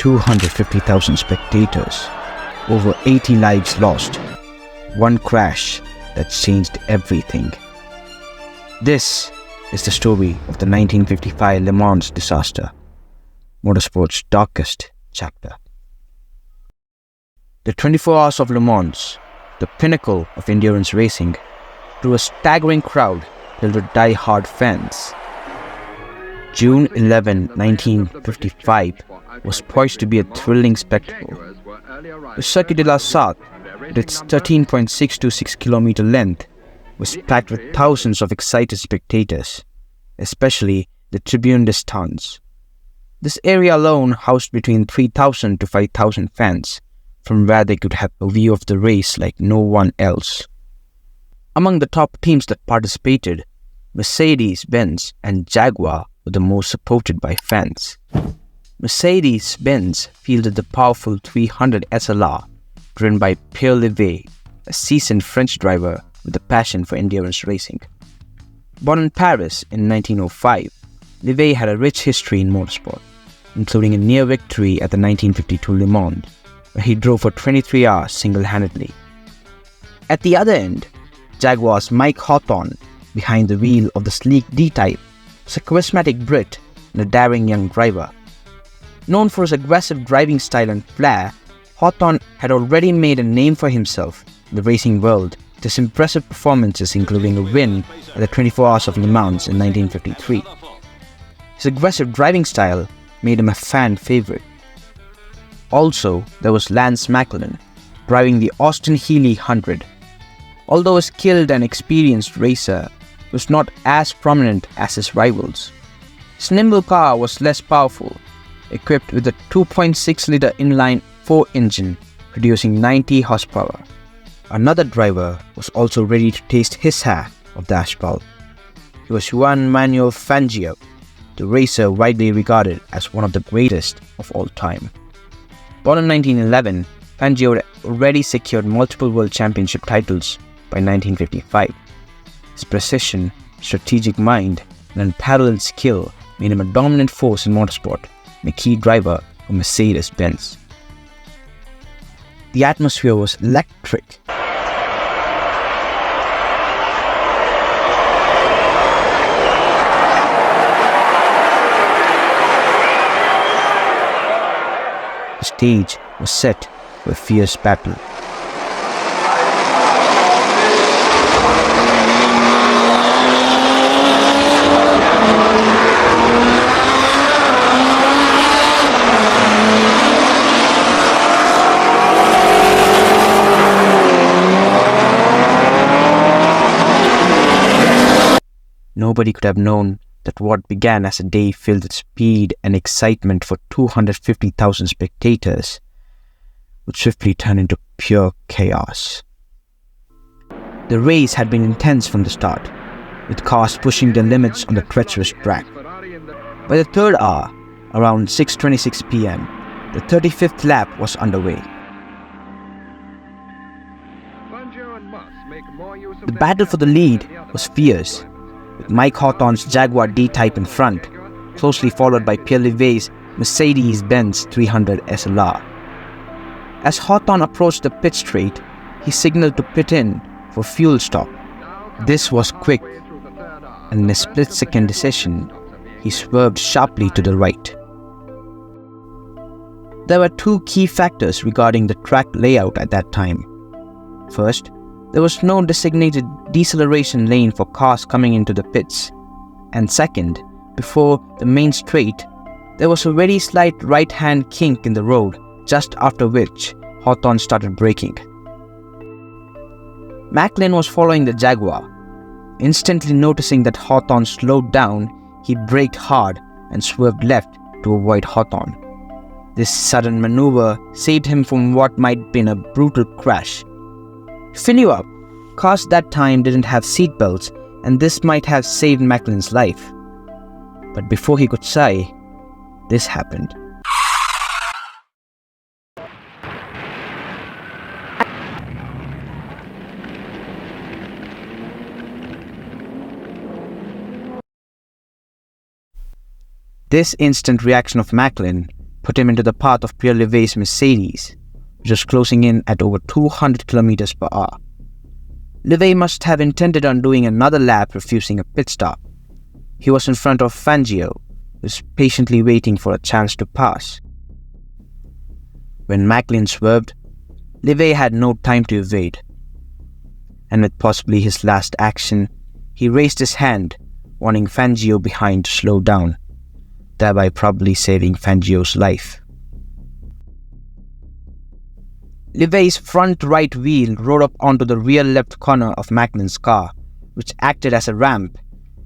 250,000 spectators, over 80 lives lost, one crash that changed everything. This is the story of the 1955 Le Mans disaster, motorsport's darkest chapter. The 24 Hours of Le Mans, the pinnacle of endurance racing, drew a staggering crowd filled with die-hard fans. June 11, 1955 was poised to be a thrilling spectacle. The Circuit de la Sarthe, with its 13.626 kilometer length, was packed with thousands of excited spectators, especially the Tribune Distance. This area alone housed between 3,000 to 5,000 fans, from where they could have a view of the race like no one else. Among the top teams that participated, Mercedes-Benz and Jaguar were the most supported by fans. Mercedes-Benz fielded the powerful 300 SLR, driven by Pierre Levegh, a seasoned French driver with a passion for endurance racing. Born in Paris in 1905, Levegh had a rich history in motorsport, including a near victory at the 1952 Le Mans, where he drove for 23 hours single-handedly. At the other end, Jaguar's Mike Hawthorn, behind the wheel of the sleek D-Type, was a charismatic Brit and a daring young driver. Known for his aggressive driving style and flair, Hawthorn had already made a name for himself in the racing world with his impressive performances, including a win at the 24 Hours of Le Mans in 1953. His aggressive driving style made him a fan favorite. Also, there was Lance Macklin, driving the Austin Healey 100. Although a skilled and experienced racer, he was not as prominent as his rivals. His nimble car was less powerful, equipped with a 2.6-liter inline-4 engine producing 90 horsepower. Another driver was also ready to taste his half of the asphalt. He was Juan Manuel Fangio, the racer widely regarded as one of the greatest of all time. Born in 1911, Fangio had already secured multiple world championship titles by 1955. His precision, strategic mind, and unparalleled skill made him a dominant force in motorsport and a key driver for Mercedes-Benz. The atmosphere was electric. The stage was set for a fierce battle. Nobody could have known that what began as a day filled with speed and excitement for 250,000 spectators would swiftly turn into pure chaos. The race had been intense from the start, with cars pushing their limits on the treacherous track. By the third hour, around 6:26 p.m., the 35th lap was underway. The battle for the lead was fierce, with Mike Hawthorn's Jaguar D-Type in front, closely followed by Pierre Levegh's Mercedes-Benz 300 SLR. As Hawthorn approached the pit straight, he signaled to pit in for fuel stop. This was quick, and in a split-second decision, he swerved sharply to the right. There were two key factors regarding the track layout at that time. First, there was no designated deceleration lane for cars coming into the pits. And second, before the main straight, there was a very slight right-hand kink in the road, just after which Hawthorn started braking. Macklin was following the Jaguar. Instantly noticing that Hawthorn slowed down, he braked hard and swerved left to avoid Hawthorn. This sudden maneuver saved him from what might have been a brutal crash. Fill you up, cars that time didn't have seatbelts, and this might have saved Macklin's life. But before he could sigh, this happened. This instant reaction of Macklin put him into the path of Pierre Levegh's Mercedes, which was closing in at over 200 km per hour. Levegh must have intended on doing another lap, refusing a pit stop. He was in front of Fangio, who was patiently waiting for a chance to pass. When Macklin swerved, Levegh had no time to evade, and with possibly his last action, he raised his hand, warning Fangio behind to slow down, thereby probably saving Fangio's life. Levegh's front right wheel rode up onto the rear left corner of Macklin's car, which acted as a ramp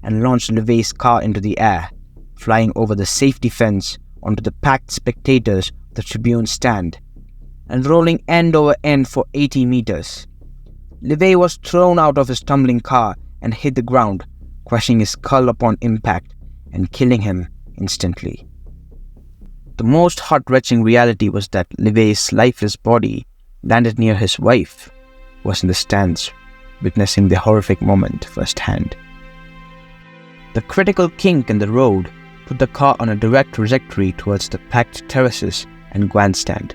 and launched Levegh's car into the air, flying over the safety fence onto the packed spectators of the tribune stand, and rolling end over end for 80 meters. Levegh was thrown out of his tumbling car and hit the ground, crushing his skull upon impact and killing him instantly. The most heart-wrenching reality was that Levegh's lifeless body landed near his wife, who was in the stands, witnessing the horrific moment firsthand. The critical kink in the road put the car on a direct trajectory towards the packed terraces and grandstand.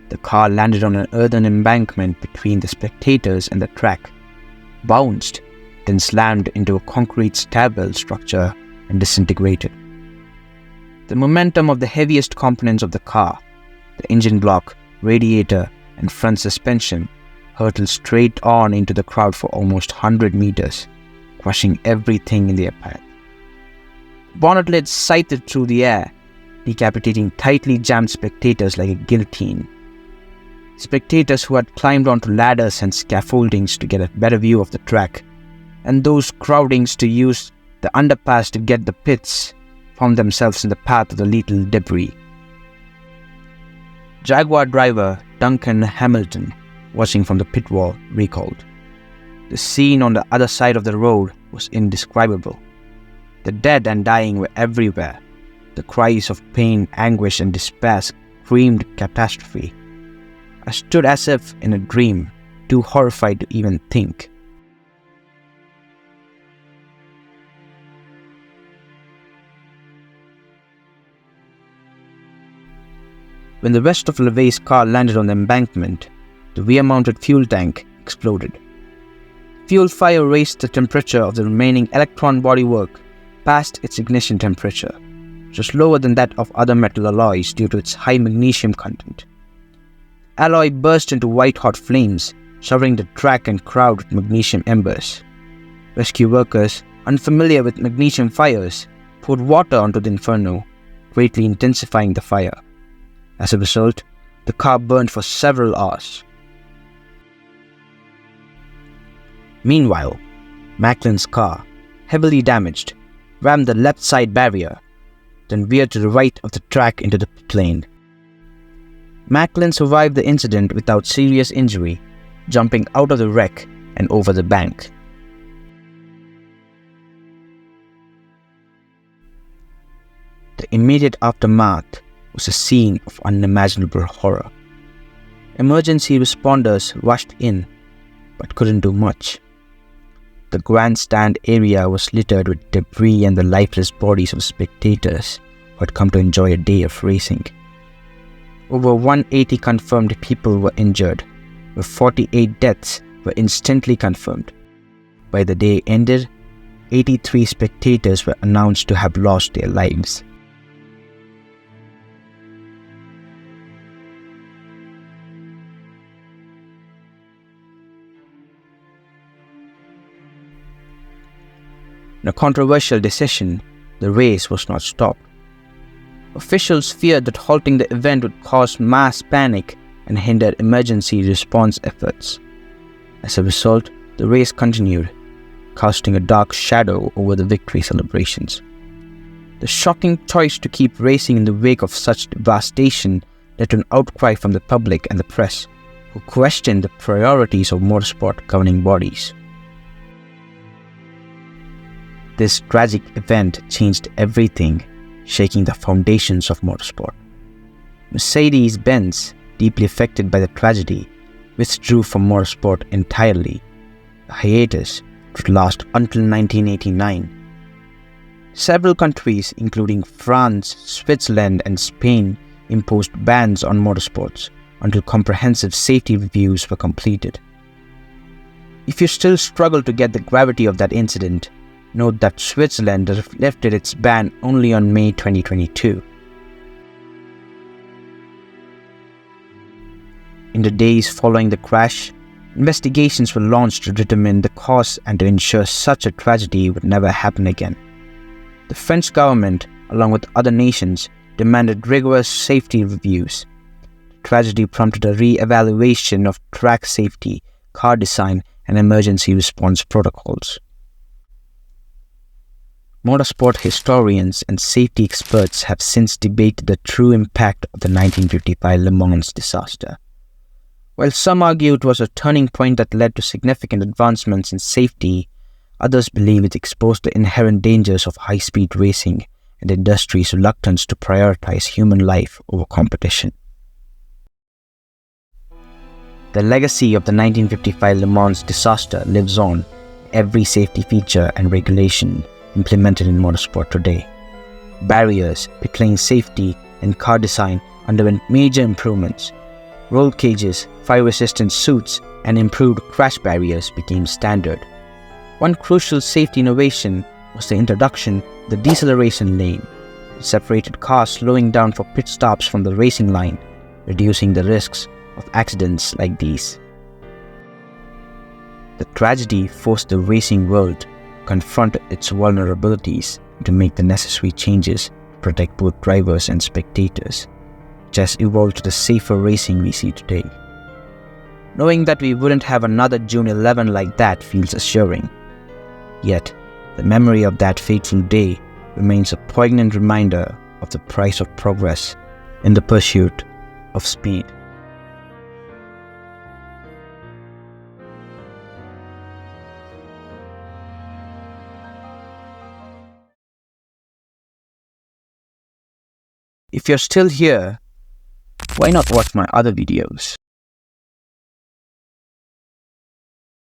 The car landed on an earthen embankment between the spectators and the track, bounced, then slammed into a concrete stairwell structure and disintegrated. The momentum of the heaviest components of the car, the engine block, radiator, and front suspension, hurtled straight on into the crowd for almost 100 meters, crushing everything in their path. Bonnet lids scythed through the air, decapitating tightly jammed spectators like a guillotine. Spectators who had climbed onto ladders and scaffoldings to get a better view of the track, and those crowdings to use the underpass to get the pits, found themselves in the path of the lethal debris. Jaguar driver Duncan Hamilton, watching from the pit wall, recalled, "The scene on the other side of the road was indescribable. The dead and dying were everywhere. The cries of pain, anguish, and despair screamed catastrophe. I stood as if in a dream, too horrified to even think." When the rest of Levegh's car landed on the embankment, the rear-mounted fuel tank exploded. Fuel fire raised the temperature of the remaining electron bodywork past its ignition temperature, which was lower than that of other metal alloys due to its high magnesium content. Alloy burst into white-hot flames, showering the track and crowd with magnesium embers. Rescue workers, unfamiliar with magnesium fires, poured water onto the inferno, greatly intensifying the fire. As a result, the car burned for several hours. Meanwhile, Macklin's car, heavily damaged, rammed the left side barrier, then veered to the right of the track into the pit lane. Macklin survived the incident without serious injury, jumping out of the wreck and over the bank. The immediate aftermath was a scene of unimaginable horror. Emergency responders rushed in, but couldn't do much. The grandstand area was littered with debris and the lifeless bodies of spectators who had come to enjoy a day of racing. Over 180 confirmed people were injured, where 48 deaths were instantly confirmed. By the day ended, 83 spectators were announced to have lost their lives. In a controversial decision, the race was not stopped. Officials feared that halting the event would cause mass panic and hinder emergency response efforts. As a result, the race continued, casting a dark shadow over the victory celebrations. The shocking choice to keep racing in the wake of such devastation led to an outcry from the public and the press, who questioned the priorities of motorsport governing bodies. This tragic event changed everything, shaking the foundations of motorsport. Mercedes-Benz, deeply affected by the tragedy, withdrew from motorsport entirely. A hiatus would last until 1989. Several countries, including France, Switzerland, and Spain, imposed bans on motorsports until comprehensive safety reviews were completed. If you still struggle to get the gravity of that incident, note that Switzerland lifted its ban only on May 2022. In the days following the crash, investigations were launched to determine the cause and to ensure such a tragedy would never happen again. The French government, along with other nations, demanded rigorous safety reviews. The tragedy prompted a re-evaluation of track safety, car design, and emergency response protocols. Motorsport historians and safety experts have since debated the true impact of the 1955 Le Mans disaster. While some argue it was a turning point that led to significant advancements in safety, others believe it exposed the inherent dangers of high-speed racing and the industry's reluctance to prioritize human life over competition. The legacy of the 1955 Le Mans disaster lives on in every safety feature and regulation implemented in motorsport today. Barriers, pit lane safety, and car design underwent major improvements. Roll cages, fire-resistant suits, and improved crash barriers became standard. One crucial safety innovation was the introduction of the deceleration lane, which separated cars slowing down for pit stops from the racing line, reducing the risks of accidents like these. The tragedy forced the racing world to confront its vulnerabilities and to make the necessary changes to protect both drivers and spectators, which has evolved to the safer racing we see today. Knowing that we wouldn't have another June 11 like that feels assuring. Yet, the memory of that fateful day remains a poignant reminder of the price of progress in the pursuit of speed. If you're still here, why not watch my other videos?